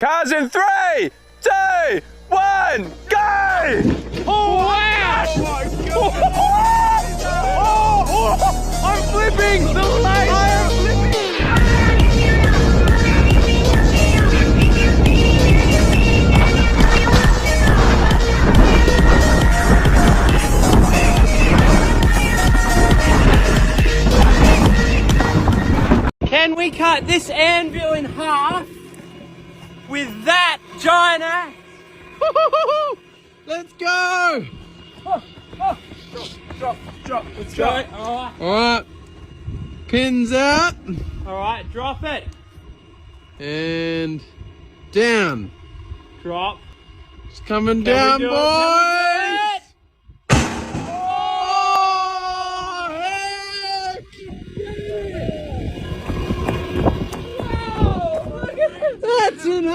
Cars in 3, 2, 1, go! Oh, wow! Oh my God! Oh, I'm flipping! The light! I am flipping! Can we cut this anvil in half with that giant axe? Let's go! Drop, let's Go. go. Alright, Alright, pins out alright, drop it. and down. Drop. It's coming Can down, we do boys! it? Oh, heck! Whoa, look at this. That's an